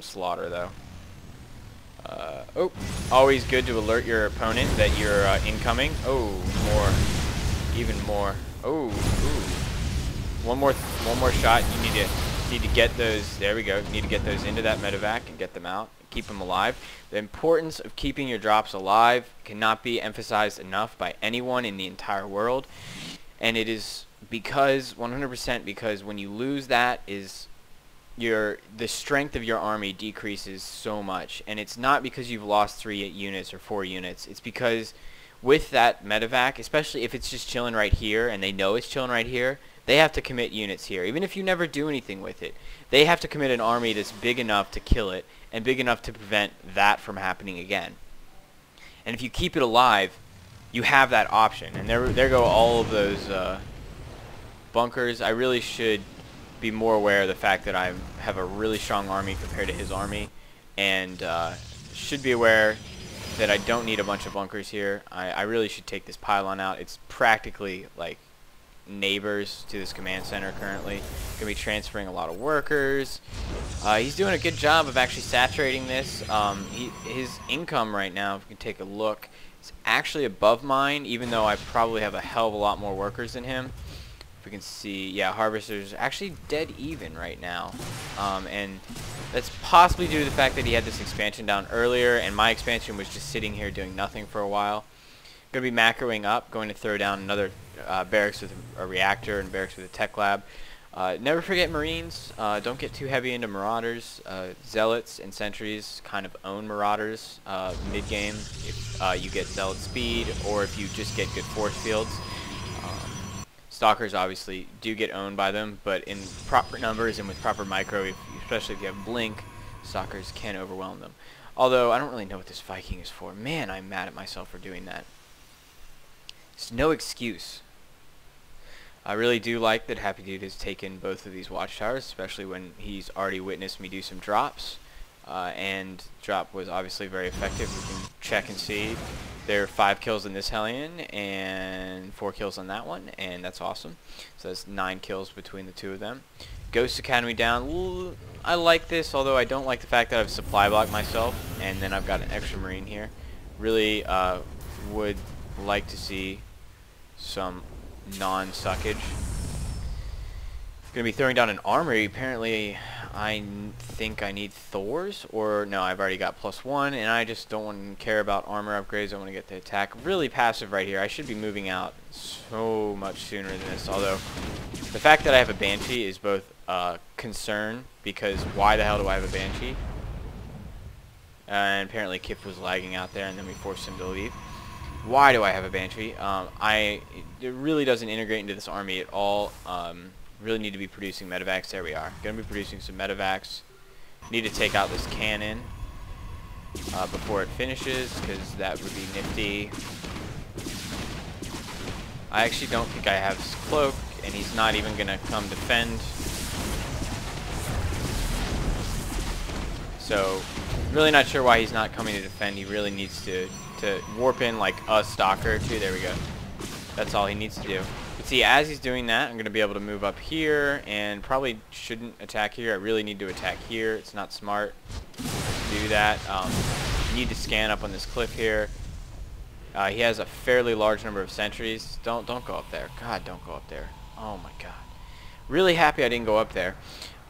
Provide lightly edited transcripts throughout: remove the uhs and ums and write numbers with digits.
slaughter, though. Oh, always good to alert your opponent that you're incoming. Oh, more, even more. Oh, ooh. One more shot. You need to get those. There we go. You need to get those into that medevac and get them out. Keep them alive. The importance of keeping your drops alive cannot be emphasized enough by anyone in the entire world, and it is because 100% because when you lose that is the strength of your army decreases so much, and it's not because you've lost 3 units or 4 units. It's because with that medevac, especially if it's just chilling right here and they know it's chilling right here, they have to commit units here. Even if you never do anything with it, they have to commit an army that's big enough to kill it and big enough to prevent that from happening again. And if you keep it alive, you have that option. And there go all of those bunkers. I really should be more aware of the fact that I have a really strong army compared to his army, and should be aware that I don't need a bunch of bunkers here. I really should take this pylon out. It's practically like neighbors to this command center currently. Gonna be transferring a lot of workers. He's doing a good job of actually saturating this. His income right now, if you can take a look, is actually above mine, even though I probably have a hell of a lot more workers than him. If we can see, yeah, Harvester's actually dead even right now. And that's possibly due to the fact that he had this expansion down earlier, and my expansion was just sitting here doing nothing for a while. Going to be macroing up, going to throw down another barracks with a reactor and barracks with a tech lab. Never forget Marines. Don't get too heavy into Marauders. Zealots and Sentries kind of own Marauders mid-game if you get Zealot speed or if you just get good force fields. Stalkers obviously do get owned by them, but in proper numbers and with proper micro, especially if you have Blink, Stalkers can overwhelm them. Although, I don't really know what this Viking is for. Man, I'm mad at myself for doing that. It's no excuse. I really do like that Happy Dude has taken both of these watchtowers, especially when he's already witnessed me do some drops. And drop was obviously very effective. We can check and see. There are 5 kills in this Hellion and 4 kills on that one, and that's awesome. So that's 9 kills between the two of them. Ghost Academy down. Ooh, I like this, although I don't like the fact that I've supply blocked myself, and then I've got an extra Marine here. Really would like to see some non-suckage. Going to be throwing down an armory. Apparently, I think I need Thor's, or no, I've already got +1, and I just don't want to care about armor upgrades. I want to get the attack. Really passive right here. I should be moving out so much sooner than this, although the fact that I have a Banshee is both a concern, because why the hell do I have a Banshee? And apparently Kip was lagging out there, and then we forced him to leave. Why do I have a Banshee? It really doesn't integrate into this army at all. Really need to be producing medevacs. There we are. Going to be producing some medevacs. Need to take out this cannon before it finishes, because that would be nifty. I actually don't think I have his cloak, and he's not even going to come defend. So, really not sure why he's not coming to defend. He really needs to warp in like a stalker or two. There we go. That's all he needs to do. But see, as he's doing that, I'm going to be able to move up here, and probably shouldn't attack here. I really need to attack here. It's not smart to do that. You need to scan up on this cliff here. He has a fairly large number of sentries. Don't go up there. God, don't go up there. Oh my God. Really happy I didn't go up there.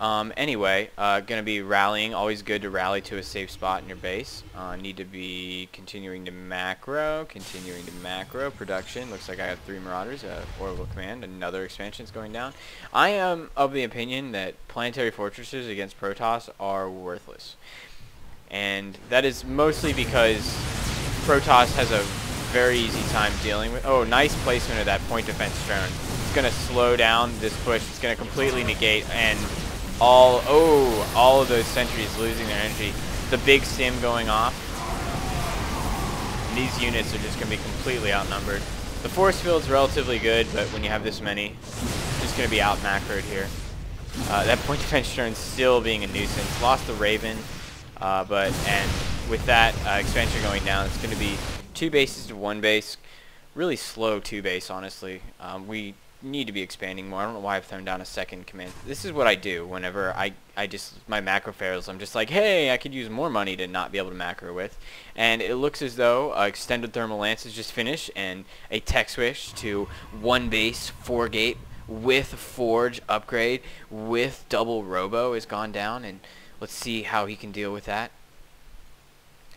Anyway, gonna be rallying. Always good to rally to a safe spot in your base. Need to be continuing to macro. Production. Looks like I have 3 Marauders. Orbital Command. Another expansion is going down. I am of the opinion that planetary fortresses against Protoss are worthless. And that is mostly because Protoss has a very easy time dealing with... Oh, nice placement of that point defense drone. It's going to slow down this push. It's going to completely negate, and all of those sentries losing their energy. The big sim going off. And these units are just going to be completely outnumbered. The force field's relatively good, but when you have this many, it's just going to be out macroed here. That point defense drone still being a nuisance. Lost the Raven, and with that expansion going down, it's going to be 2 bases to 1 base. Really slow 2 base, honestly. We need to be expanding more. I don't know why I've thrown down a second command. This is what I do whenever I just, my macro fails. I'm just like, hey, I could use more money to not be able to macro with. And it looks as though extended thermal lance is just finished, and a tech switch to 1 base, 4 gate, with forge upgrade, with double robo has gone down, and let's see how he can deal with that.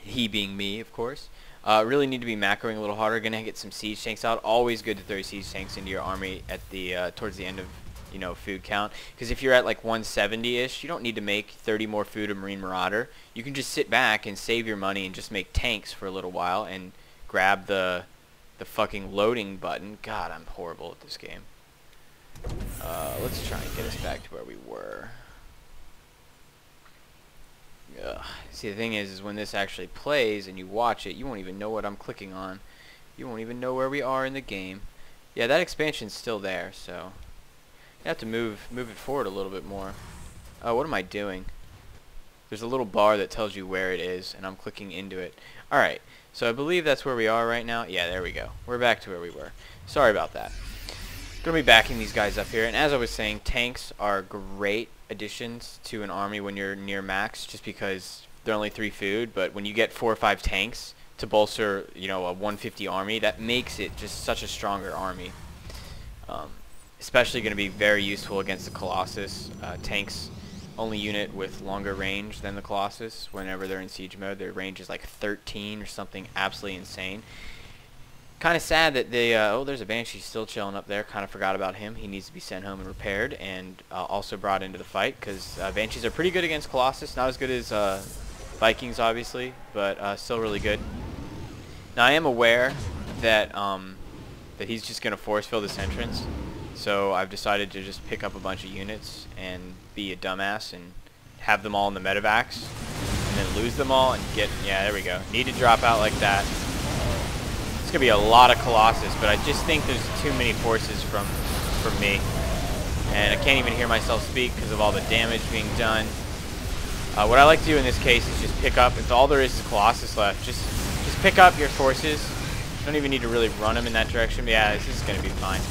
He being me, of course. Really need to be macroing a little harder. Gonna get some siege tanks out. Always good to throw siege tanks into your army at the towards the end of, you know, food count. Because if you're at like 170-ish, you don't need to make 30 more food of Marine Marauder. You can just sit back and save your money and just make tanks for a little while and grab the fucking loading button. God, I'm horrible at this game. Let's try and get us back to where we were. Ugh. See, the thing is when this actually plays and you watch it, you won't even know what I'm clicking on. You won't even know where we are in the game. Yeah, that expansion's still there, so you have to move it forward a little bit more. Oh, what am I doing? There's a little bar that tells you where it is, and I'm clicking into it. Alright, so I believe that's where we are right now. Yeah, there we go. We're back to where we were. Sorry about that. Gonna be backing these guys up here, and as I was saying, tanks are great additions to an army when you're near max, just because they're only 3 food, but when you get 4 or 5 tanks to bolster, you know, a 150 army, that makes it just such a stronger army. Especially going to be very useful against the Colossus. Tanks only unit with longer range than the Colossus whenever they're in siege mode. Their range is like 13 or something absolutely insane. Kind of sad that they, oh, there's a Banshee still chilling up there. Kind of forgot about him. He needs to be sent home and repaired, and also brought into the fight, because Banshees are pretty good against Colossus. Not as good as Vikings, obviously, but still really good. Now, I am aware that that he's just going to force fill this entrance, so I've decided to just pick up a bunch of units and be a dumbass and have them all in the medevacs, and then lose them all and get, yeah, there we go. Need to drop out like that. It's going to be a lot of Colossus, but I just think there's too many forces from me. And I can't even hear myself speak because of all the damage being done. What I like to do in this case is just pick up, if all there is Colossus left, just pick up your forces. You don't even need to really run them in that direction. But yeah, this is going to be fine.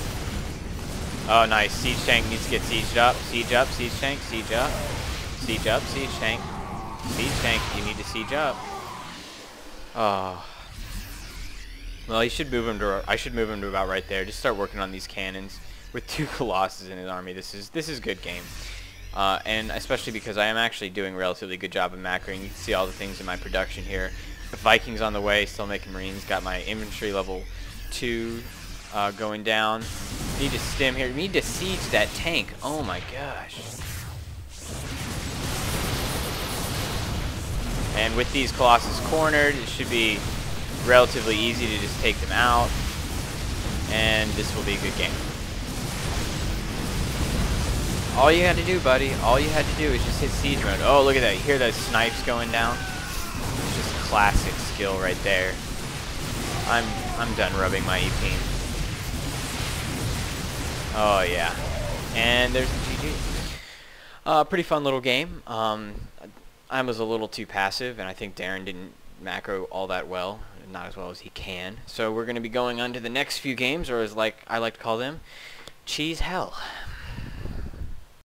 Oh, nice. Siege tank needs to get sieged up. Siege up, siege tank, siege up. Siege up, siege tank. Siege tank, you need to siege up. Oh. Well, I should move him to about right there. Just start working on these cannons. With 2 Colossus in his army, this is good game. And especially because I am actually doing a relatively good job of macroing. You can see all the things in my production here. The Vikings on the way, still making Marines. Got my infantry level 2 going down. Need to stem here. Need to siege that tank. Oh my gosh. And with these Colossus cornered, it should be relatively easy to just take them out. And this will be a good game. All you had to do, buddy, all you had to do is just hit siege mode. Oh, look at that. You hear those snipes going down? It's just classic skill right there. I'm done rubbing my EP. Oh, yeah. And there's the GG. Pretty fun little game. I was a little too passive, and I think Darren didn't macro all that well. Not as well as he can. So we're going to be going on to the next few games, or as I like to call them, cheese hell.